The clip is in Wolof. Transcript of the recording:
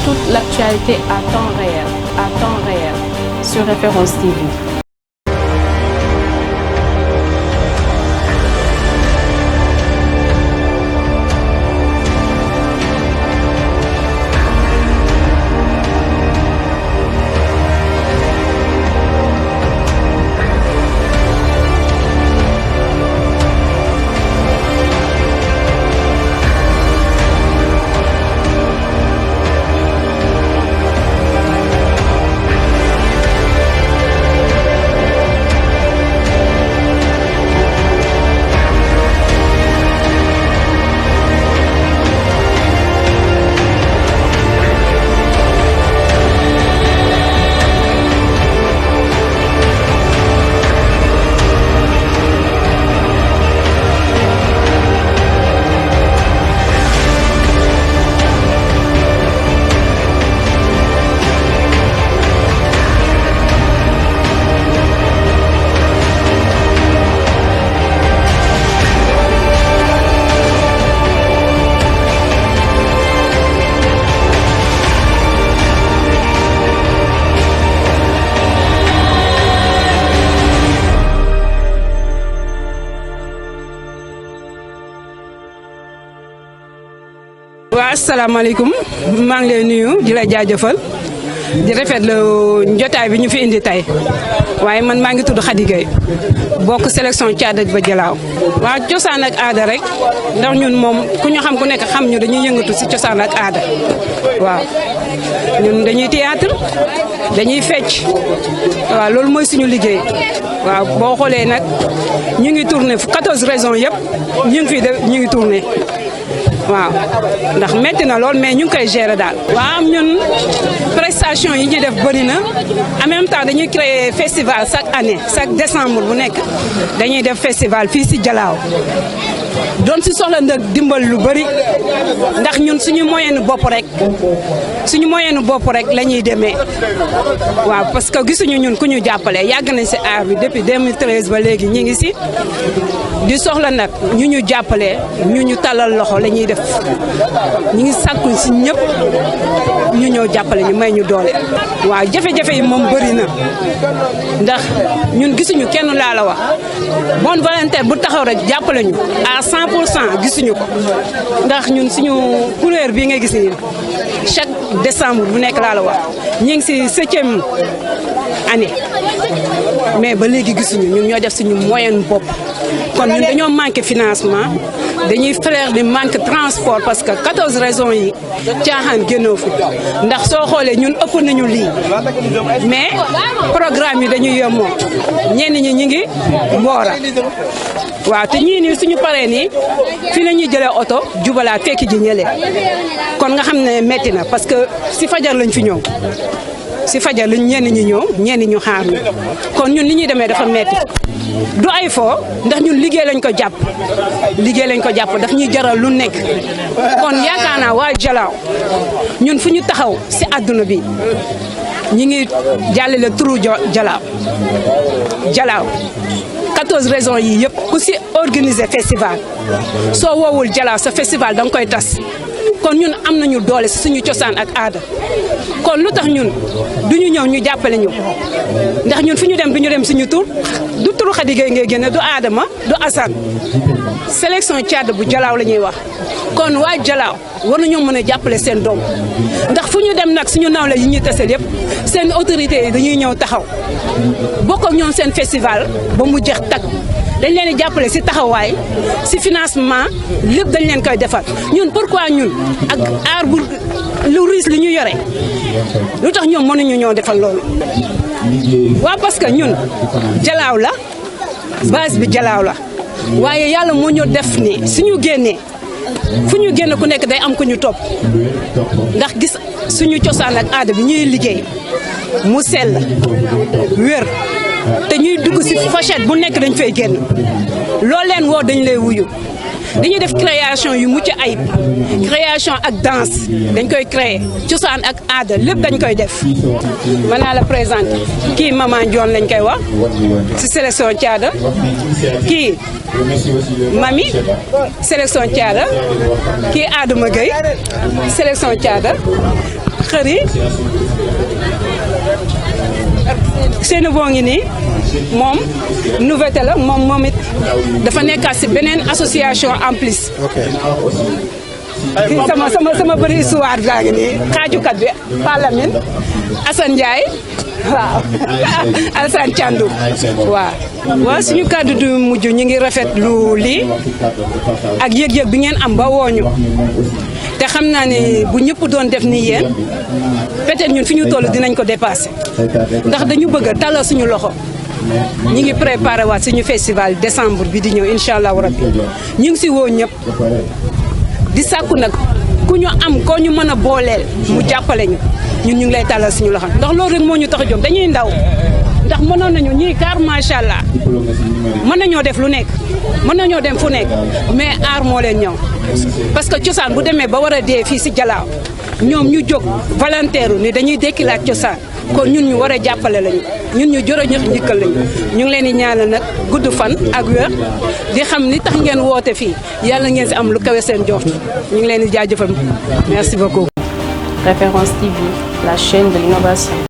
toute l'actualité à temps réel sur Référence TV. Wa asalaamaaleykum maa ngi lay nuyu di la jaajëfal di rafetlu jotaay bi ñu fi indi tey waaye man maa ngi tudd Khady Gueye bokk sélection Thiada ba Jalaaw. waaw cosaan ak aada rek ndax ñun moom ku ñu xam ku nekk xam ñu dañuy yëngatu si cosaan ak aada waaw ñun dañuy théâtre dañuy fecc waaw loolu mooy suñu liggéey waaw boo xoolee nag ñu ngi tourné 14 régions yëpp ñu ngi fi def ñu ngi tourné. waaw ndax metti na lool mais ñu ngi koy gérer daal. waaw ñun prestation yi ñuy def bëri na en même temps dañuy créer festival chaque année chaque décembre bu nekk dañuy def festival fii si Jalaaw doon si soxla nag dimbal lu bëri ndax ñun suñu moyenu bopp rek la ñuy demee waaw parce que gisuñu ñun ku ñu jàppale yàgg nañ si aar bi depuis 2013 ba léegi ñi ngi si di soxla nag ñu jàppale ñu talal loxo la ñuy def ñi ngi sàkku si ñëpp ñu ñëw jàppale ñu may ñu doole. waaw jafe-jafe yi moom bëri na ndax ñun gisuñu kenn laa la wax bonne volonté bu taxaw rek jàppale ñu à 100% gisuñu ko ndax ñun suñu couleur bii nga gis nii chaque décembre bu nekk laa la wax ñu ngi si 7e année mais ba léegi gisuñu ñun ñoo def suñu moyen bopp kon ñun dañoo manqué financement dañuy frère di manque transport parce que 14 régions yi caaxaan génnoo fi ndax soo xoolee ñun ëpp nañu lii mais programme yi dañuy yemoo ñenn ñi ñi ngi Mboora waaw te ñii nii suñu paree nii fii la ñuy jëlee oto jubalaat fekk ji ñële kon nga xam ne metti na parce que si fajar lañ fi ñëw si fajar lañ ñenn ñi ñëw ñenn ñu xaar ñu kon ñun li ñuy demee dafa metti du ay foo ndax ñun liggéey lañ ko jàpp daf ñuy jaral lu nekk kon yaakaar naa waa Jalaaw ñun fu ñu taxaw si àdduna bi ñi ngi jàllale turu Jalaaw 14 régions yi yëpp ku si organiser festival soo woowul Jalaaw sa festival da nga koy tas kon ñun am nañu doole si suñu cosaan ak aada kon lu tax ñun duñu ñëw ñu jàppale ñu ndax ñun fu ñu dem duñu dem suñu tur du turu Khady Gueye ngay génne du Adama du Assane sélection Thiada bu Jalaaw la ñuy wax kon waa Jalaaw war nañoo mën a jàppale seen doom ndax fu ñu dem nag suñu nawle yi ñuy taseel yëpp seen autorités yi dañuy ñëw taxaw bokk ak ñoom seen festival ba mu jeex tag dañ leen di jàppale si taxawaay si financement lépp dañ leen koy defal ñun pourquoi ñun ak aar bu lu riis li ñu yore lu tax ñoom mënuñu ñoo defal loolu. waaw parce que ñun Jalaaw la base bi Jalaaw la waaye yàlla moo ñu def ni suñu génnee fu ñu génn ku nekk day am ku ñu topp ndax gis suñu cosaan ak aada bi ñuy liggéey mu sell wér te ñuy dugg si pochette bu nekk dañ fay génn loo leen woo dañ lay wuyu dañuy def création yu mucc ayib création ak danse dañ koy créer cosaan ak aada lépp dañ koy def mën naa la présenter kii Maman Ndione lañ koy wax si sélection Thiada kii Mami sélection Thiada kii Adama Gueye sélection Thiada xër yi seeni boo ngi nii moom nouveauté la moom it dafa nekkaat si beneen association en plus. sama bëri histoire daa ngi nii xaajukat bi Palamine Assane Ndiaye waaw Alassane Thiandoum waaw suñu kàddu du mujj ñu ngi rafetlu lii ak yëg-yëg bi ngeen am ba wooñu te xam naa ne bu ñëpp doon def ni yéen peut-être ñun fi ñu toll dinañ ko dépasser ndax dañu bëgg a talal suñu loxo ñi ngi préparé waat suñu festival décembre bi di ñëw incha allahu rabbi ñu ngi si woo ñëpp di sàkku nag ku ñu am koo ñu mën a booleel mu jàppale ñu ñun ñu ngi lay talal suñu loxo ndax loolu rek moo ñu tax a jóg dañuy ndaw ndax mënoon nañu ñii car macha allah mën nañoo def lu nekk mën nañoo dem fu nekk mais aar moo leen ñëw parce que cosaan bu demee ba war a dee fii si Jalaaw ñoom ñu jóg volontaire ni dañuy dekkilaat cosaan kon ñun ñu war a jàppale lañu ñun ñu joro ñax njikkal lañu ñu ngi leen di ñaanal nag gudd fan ak wér di xam ni tax ngeen woote fii yàlla ngeen si am lu kawe seen jox ñu ngi leen di jaajëfal merci beaucoup. Référence TV, la chaîne de l'innovation.